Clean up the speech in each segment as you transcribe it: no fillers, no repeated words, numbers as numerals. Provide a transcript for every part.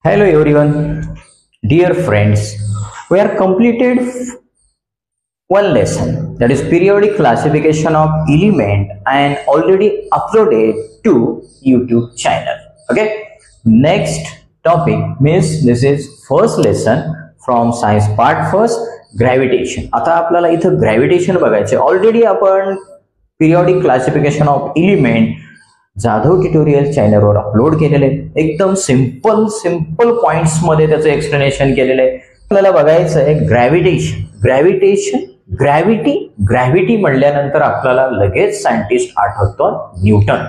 Hello everyone, dear friends. We are completed one lesson, that is periodic classification of element, and already uploaded to YouTube channel. Okay. Next topic means this is first lesson from science part first, gravitation. आता आपल्याला इथं gravitation बघायचे. Already आपण periodic classification of element Jadhav tutorial चॅनलवर upload केलेले. एकदम simple points मध्ये त्याचं एक्सप्लेनेशन केलेलं आहे. आपल्याला बघायचं आहे ग्रॅव्हिटेशन ग्रॅव्हिटी म्हणल्यानंतर आपल्याला लगेच सायंटिस्ट आठवतो न्यूटन.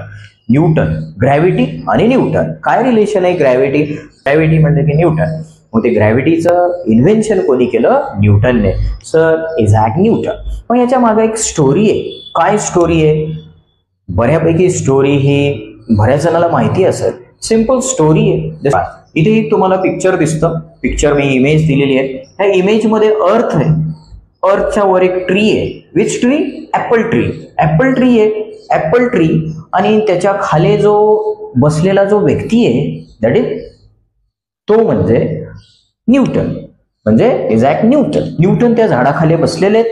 ग्रॅव्हिटी आणि न्यूटन काय रिलेशन आहे? ग्रॅव्हिटी म्हणजे की न्यूटन. मग ते ग्रॅव्हिटीचं इन्व्हेन्शन कोणी केलं? न्यूटनने, सर इझॅक न्यूटन. मग याच्या मागे एक स्टोरी आहे. काय स्टोरी आहे? बऱ्यापैकी स्टोरी ही बऱ्याच जणांना माहिती असेल. सिंपल स्टोरी आहे. इथे तुम्हाला पिक्चर दिसतं. पिक्चर मी इमेज दिलेली आहे. ह्या इमेज मध्ये अर्थ आहे. अर्थच्या वर एक ट्री आहे. Which tree? ऍपल ट्री आहे. ऍपल ट्री आणि त्याच्या खाली जो बसलेला जो व्यक्ती आहे दॅट इज तो म्हणजे न्यूटन, म्हणजे इझॅक न्यूटन त्या झाडाखाली बसलेले आहेत.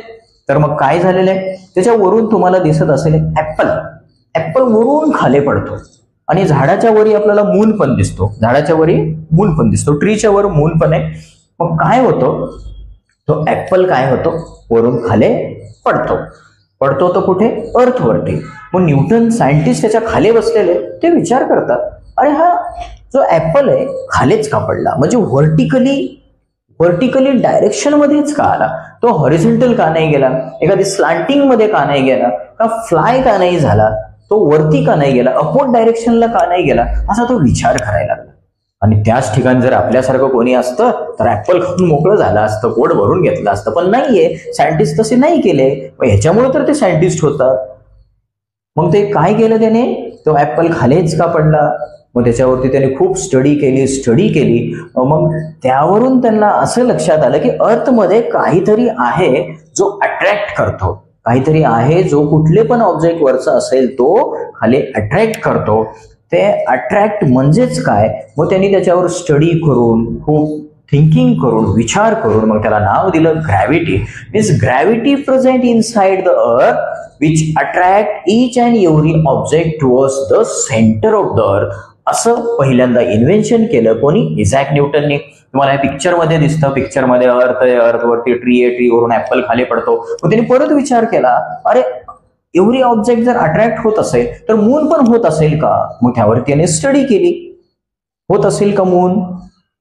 तर मग काय झालेलं आहे? त्याच्यावरून तुम्हाला दिसत असेल ऍपल वरून खाली पडतो आणि झाडाच्या वरी आपल्याला मून पण दिसतो. ट्रीच्या वर मून पण आहे. मग काय होतं? तो ऍपल काय होतो? वरून खाली पडतो तो कुठे? अर्थवरती. मग न्यूटन सायंटिस्ट त्याच्या खाली बसलेले ते विचार करतात, अरे हा जो ऍपल आहे खालीच का पडला? म्हणजे व्हर्टिकली डायरेक्शन मध्येच का आला? तो हॉरिझॉन्टल का नाही गेला? एखादी स्लांटिंग मध्ये का नाही गेला? का फ्लाय का नाही झाला? तो वरती का नाही गेला? अपवर्ड डायरेक्शनला का नाही गेला? असा तो विचार करायला लागला. आणि त्याच ठिकाणी जर आपल्यासारखं कोणी असतं तर ऍपल खाऊन मोकळं झालं असतं, पोट भरून घेतलं असतं. पण नाहीये, सायंटिस्ट तसे नाही केले. ह्याच्यामुळे तर ते सायंटिस्ट होतात. मग ते काय केलं त्याने? तो ऍपल खालीच का पडला? मग त्याच्यावरती त्याने खूप स्टडी केली. मग त्यावरून त्यांना असं लक्षात आलं की अर्थ मध्ये काहीतरी आहे जो अट्रॅक्ट करतो, काहीतरी आहे जो कुठले पण ऑब्जेक्ट वरचा असेल तो खाली अट्रॅक्ट करतो. ते अट्रॅक्ट म्हणजेच काय? मग त्यांनी त्याच्यावर स्टडी करून, खूप थिंकिंग करून, विचार करून मग त्याला नाव दिलं gravity. Means gravity present inside the earth which attract each and every object towards the centre of the earth. असं पहिल्यांदा इन्व्हेन्शन केलं कोणी? इझॅक न्यूटनने. तुम्हाला पिक्चर मध्ये दिसतं. पिक्चर मध्ये अर्थ आहे, अर्थवरती ट्री आहे, ट्रीवरून ऍपल खाली पडतो. मग त्यांनी परत विचार केला, अरे एव्हरी ऑब्जेक्ट जर अट्रॅक्ट होत असेल तर मून पण होत असेल का? मग त्यावरती त्याने स्टडी केली, होत असेल का मून?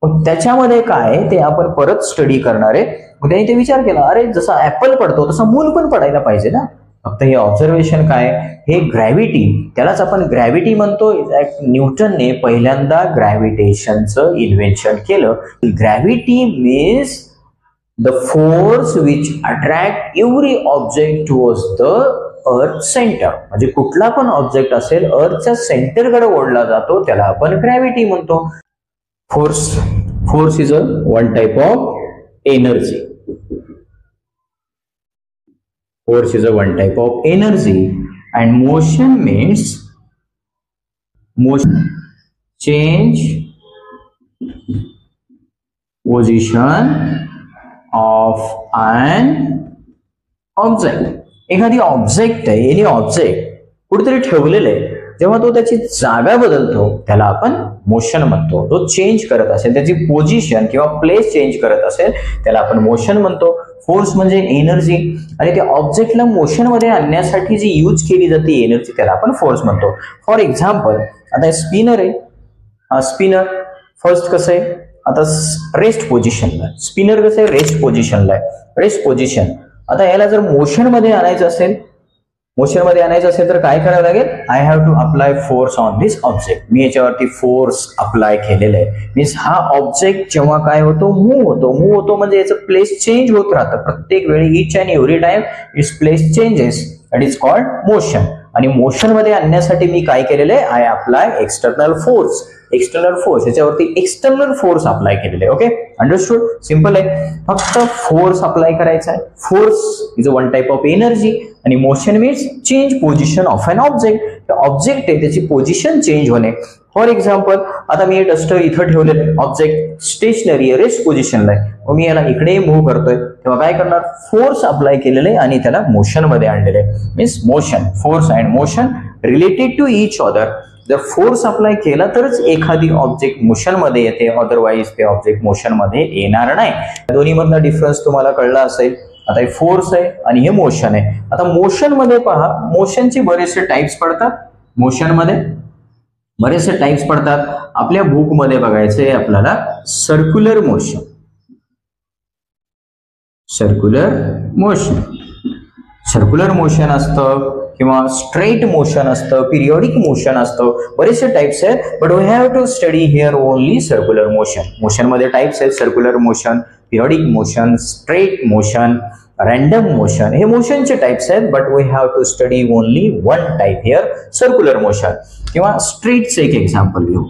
मग त्याच्यामध्ये काय ते आपण परत स्टडी करणार आहे. मग त्यांनी ते विचार केला, अरे जसा ऍपल पडतो तसा मून पण पडायला पाहिजे ना. फक्त हे ऑब्झर्वेशन काय? हे ग्रॅव्हिटी, त्यालाच आपण ग्रॅव्हिटी म्हणतो. न्यूटनने पहिल्यांदा ग्रॅव्हिटेशनचं इन्व्हेन्शन केलं. Gravity means the force which attract every object towards the earth centre. म्हणजे कुठला पण ऑब्जेक्ट असेल अर्थच्या सेंटरकडे ओढला जातो, त्याला आपण ग्रॅव्हिटी म्हणतो. Force is a one type of energy. Force is a one type of energy, and motion means change position of an object. एखादी ऑब्जेक्ट आहे, एनी ऑब्जेक्ट कुठेतरी ठेवलेलं आहे, जेव्हा तो त्याची जागा बदलतो त्याला आपण मोशन म्हणतो. तो चेंज करत असेल, त्याची पोझिशन किंवा प्लेस चेंज करत असेल त्याला आपण मोशन म्हणतो. फोर्स म्हणजे एनर्जी, आणि त्या ऑब्जेक्टला मोशन मध्ये आणण्यासाठी जी यूज केली जाते एनर्जी त्याला आपण फोर्स म्हणतो. फॉर एक्झाम्पल, आता स्पिनर आहे. स्पिनर फर्स्ट कसं आहे? आता रेस्ट पोझिशनला. स्पिनर कसं आहे? Rest position. आता याला जर मोशन मध्ये आणायचं असेल तर काय करावं लागेल? I have to apply force on this object. मी याच्यावरती फोर्स अप्लाय केलेला आहे. मीन्स हा ऑब्जेक्ट जेव्हा काय होतो? मूव्ह होतो म्हणजे याचं प्लेस चेंज होत राहतं प्रत्येक वेळी. Each and every time its place changes. That is called motion. आणि मोशन मध्ये आणण्यासाठी मी काय केलेलं आहे? I apply external force. याच्यावरती एक्सटर्नल फोर्स अप्लाय केलेले. Okay, understood? सिंपल आहे. फक्त फोर्स अप्लाय करायचा आहे. Force is a one type of energy आणि motion means change position of an object. Object आहे त्याची पोझिशन चेंज होणे. फॉर एक्झाम्पल आता मी हे डस्टर इथं ठेवलेलं आहे, ऑब्जेक्ट स्टेशनरी रेस्ट पोझिशनला आहे, मग मी याला इकडे मूव्ह करतोय तेव्हा काय करणार, फोर्स अप्लाय केलेले आणि त्याला मोशन मध्ये आणलेले, means motion, force and motion related to each other. जर फोर्स अप्लाय केला तरच एखादी ऑब्जेक्ट मोशन मध्ये येते, अदरवाईज ते ऑब्जेक्ट मोशन मध्ये येणार नाही. दोन्ही मधला डिफरन्स तुम्हाला कळला असेल. आता हे फोर्स आहे आणि हे मोशन आहे. आता मोशन मध्ये पहा, मोशनचे बरेचसे टाइप्स पडतात, मोशन मध्ये बरेचसे टाइप्स पडतात. आपल्या बुक मध्ये बघायचंय आपल्याला circular motion, circular motion, circular motion असतं किंवा स्ट्रेट मोशन असतं, पिरियडिक मोशन असतं, बरेचसे टाइप्स आहेत. But we have to study here only circular motion. Motion मध्ये टाइप्स आहेत, circular motion, periodic motion, straight motion, random motion, हे मोशनचे टाइप्स आहेत. But we have to study only one type here, circular motion. किंवा स्ट्रेटचे एक example घेऊ,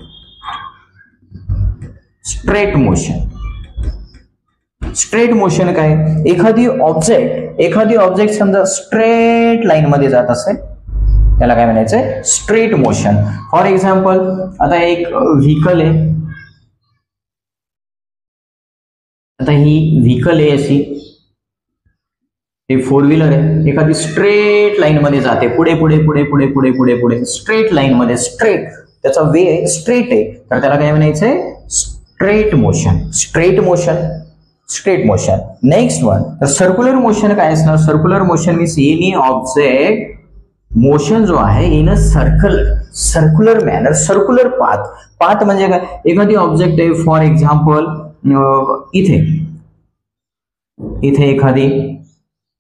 straight motion. Straight motion काय, एखादी ऑब्जेक्ट समजा स्ट्रेट लाईन मध्ये जात असेल त्याला काय म्हणायचंय, स्ट्रेट मोशन. फॉर एक्झाम्पल आता एक व्हेकल आहे, आता ही व्हेकल आहे अशी, हे फोर व्हीलर आहे, एखादी स्ट्रेट लाईन मध्ये जाते, पुढे पुढे पुढे पुढे पुढे पुढे पुढे स्ट्रेट लाईन मध्ये, स्ट्रेट त्याचा वे स्ट्रेट आहे तर त्याला काय म्हणायचंय, straight motion, straight motion, straight motion. Next one, तर सर्क्युलर मोशन काय असणार, circular motion means any object motion जो आहे in a circular manner, circular path. Path म्हणजे काय, एखादी ऑब्जेक्ट आहे, फॉर एक्झाम्पल इथे एखादी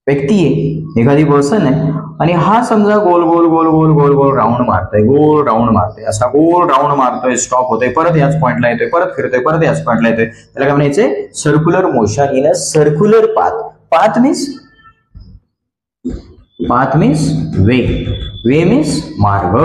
व्यक्ती आहे, एखादी पर्सन आहे आणि हा समजा गोल गोल गोल गोल गोल गोल राऊंड मारतोय, गोल राऊंड मारतोय, असा गोल राऊंड मारतोय, स्टॉप होतोय, परत याच पॉइंटला येतोय, परत फिरतोय, परत याच पॉइंटला येतोय, त्याला काय म्हणायचंय, circular motion in a circular path. Path means way means मार्ग,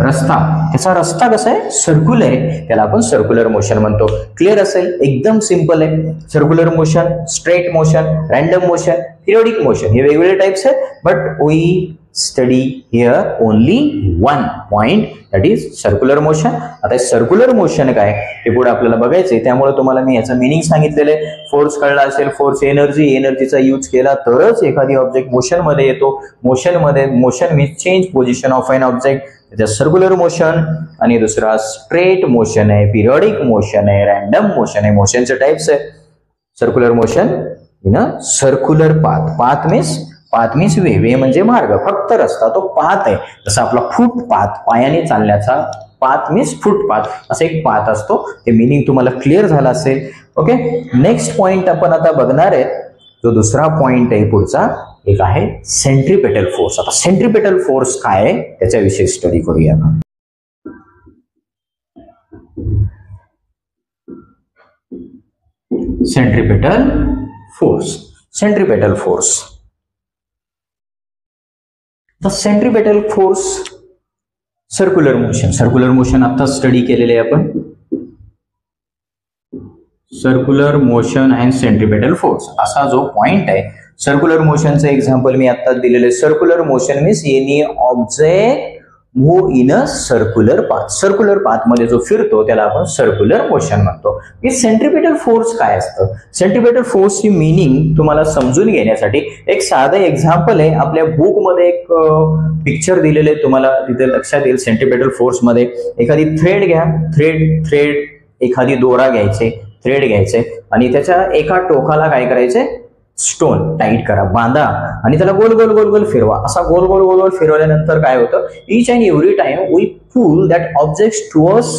रस्ता. त्याचा रस्ता कसा आहे, सर्क्युलर आहे, त्याला आपण सर्क्युलर मोशन म्हणतो. क्लिअर असेल, एकदम सिंपल आहे. Circular motion, straight motion, random motion, periodic motion, हे वेगवेगळे टाइप्स आहेत. But we study here only one point, that is circular motion. आता सर्क्युलर मोशन काय हे पुढे आपल्याला बघायचंय, त्यामुळे तुम्हाला मी याचं मिनिंग सांगितलेलं आहे. फोर्स कळला असेल, फोर्स एनर्जीचा यूज केला तरच एखादी ऑब्जेक्ट मोशन मध्ये येतो. Motion means change position of an object, त्याच्या सर्क्युलर मोशन. आणि दुसरा स्ट्रेट मोशन आहे, पिरियडिक मोशन आहे, रॅन्डम मोशन आहे. मोशनचे टाइप्स आहे, circular motion in a circular path means way म्हणजे मार्ग, फक्त रस्ता, तो पाथ आहे. जसं आपला फुटपाथ, पायाने चालण्याचा, पाथ मीन्स फुटपाथ, असा एक पाथ असतो. ते मिनिंग तुम्हाला क्लिअर झाला असेल. ओके, नेक्स्ट पॉइंट आपण आता बघणार आहे, जो दुसरा पॉइंट आहे पुढचा, एक आहे सेंट्रिपेटल फोर्स. आता सेंट्रिपेटल फोर्स काय आहे त्याच्याविषयी स्टडी करूया. Centripetal force. The centripetal force, circular motion आता स्टडी केलेले आहे आपण. Circular motion and centripetal force असा जो पॉइंट आहे, सर्क्युलर मोशनचं एक्झाम्पल मी आता दिलेले. Circular motion means any object move in a circular path मध्ये जो फिरतो त्याला आपण सर्क्युलर मोशन म्हणतो. हे सेंट्रिपेटल फोर्स काय असतं, सेंट्रिपेटल फोर्सची मिनिंग तुम्हाला समजून घेण्यासाठी एक साधं एक्झाम्पल आहे. आपल्या बुक मध्ये एक पिक्चर दिलेले तुम्हाला तिथे लक्षात येईल. सेंट्रिपेटल फोर्स मध्ये एखादी थ्रेड घ्या, थ्रेड एखादी दोरा घ्यायचे, थ्रेड घ्यायचे आणि त्याच्या एका टोकाला काय करायचे, स्टोन टाईट करा, बांधा आणि त्याला गोल गोल गोल गोल फिरवा. असा गोल गोल गोल गोल फिरवल्यानंतर काय होतं, each and every time we pull that object towards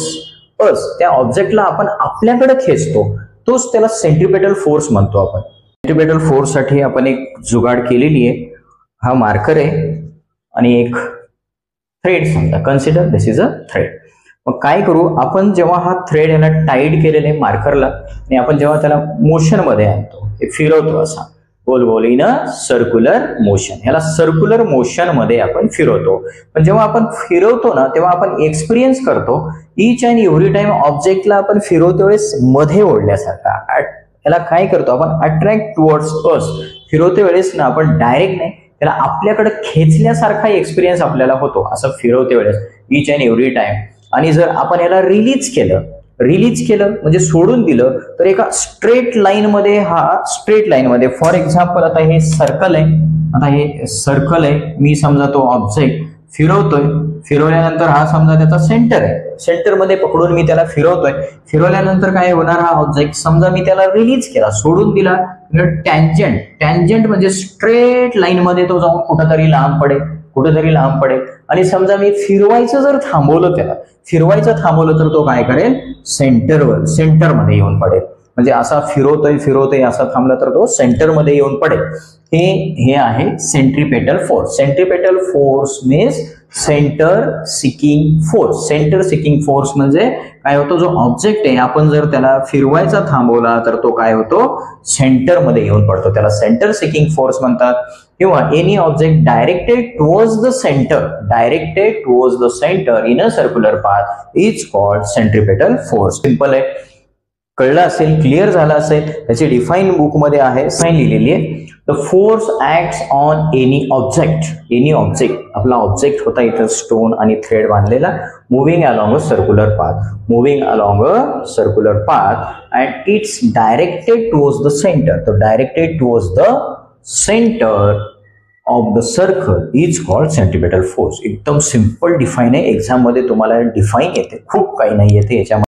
us, त्या ऑब्जेक्टला आपण आपल्याकडे खेचतो, तोच त्याला सेंट्रिपेटल फोर्स म्हणतो आपण. सेंट्रिपेटल फोर्स साठी आपण एक जुगाड केलेली आहे. हा मार्कर आहे आणि एक थ्रेड, समजा consider this is a thread. मग काय करू आपण, जेव्हा हा थ्रेड याला टाईट केलेले मार्करला आणि आपण जेव्हा त्याला मोशन मध्ये आणतो, फिरवतो असा गोल गोल इन अ सर्क्युलर मोशन, ह्याला सर्क्युलर मोशन मध्ये आपण फिरवतो. पण जेव्हा आपण फिरवतो ना तेव्हा आपण एक्सपिरियन्स करतो इच अँड एव्हरी टाइम ऑब्जेक्टला आपण फिरवतो वेळेस मध्ये ओढल्यासारखा. याला काय करतो आपण, अट्रॅक्ट टुवर्ड्स अस, फिरवते वेळेस ना आपण डायरेक्ट नाही त्याला आपल्याकडे खेचल्यासारखा एक्सपिरियन्स आपल्याला होतो असं फिरवते वेळेस इच अँड एव्हरी टाइम. आणि जर आपण याला रिलीज केलं म्हणजे सोडून दिलं तर एका स्ट्रेट लाईन मध्ये फॉर एक्झाम्पल आता हे सर्कल आहे, मी समजा तो ऑब्जेक्ट फिरवल्यानंतर हा समजा त्याचा सेंटर आहे, सेंटर मध्ये पकडून मी त्याला फिरवल्यानंतर काय होणार, हा ऑब्जेक्ट समजा मी त्याला रिलीज केला, सोडून दिला, टँजंट म्हणजे स्ट्रेट लाईन मध्ये तो जाऊन कुठेतरी लांब पडेल. आणि समजा मी फिरवायचं जर थांबवलं तर तो काय करेल, सेंटर मध्ये येऊन पडेल. म्हणजे असा फिरवतोय असा थांबला तर तो सेंटर मध्ये येऊन पडेल. हे आहे centripetal force means centre seeking force म्हणजे काय होतो, जो ऑब्जेक्ट आहे आपण जर त्याला फिरवायचा थांबवला तर तो काय होतो, सेंटर मध्ये येऊन पडतो, त्याला सेंटर सिकिंग फोर्स म्हणतात. किंवा any object directed towards the centre in a circular path is called centripetal force. Simple आहे, कळलं असेल, क्लिअर झालं असेल. त्याची डिफाईन बुक मध्ये आहे, लिहिलेली आहे. The force acts on any object आपला ऑब्जेक्ट होता इथं स्टोन आणि थ्रेड बांधलेला, moving along a circular path and it's directed towards the centre. तर directed towards the centre of the circle is called centripetal force. एकदम simple define आहे, exam मध्ये तुम्हाला डिफाईन येते, खूप काही नाही येते याच्यामध्ये.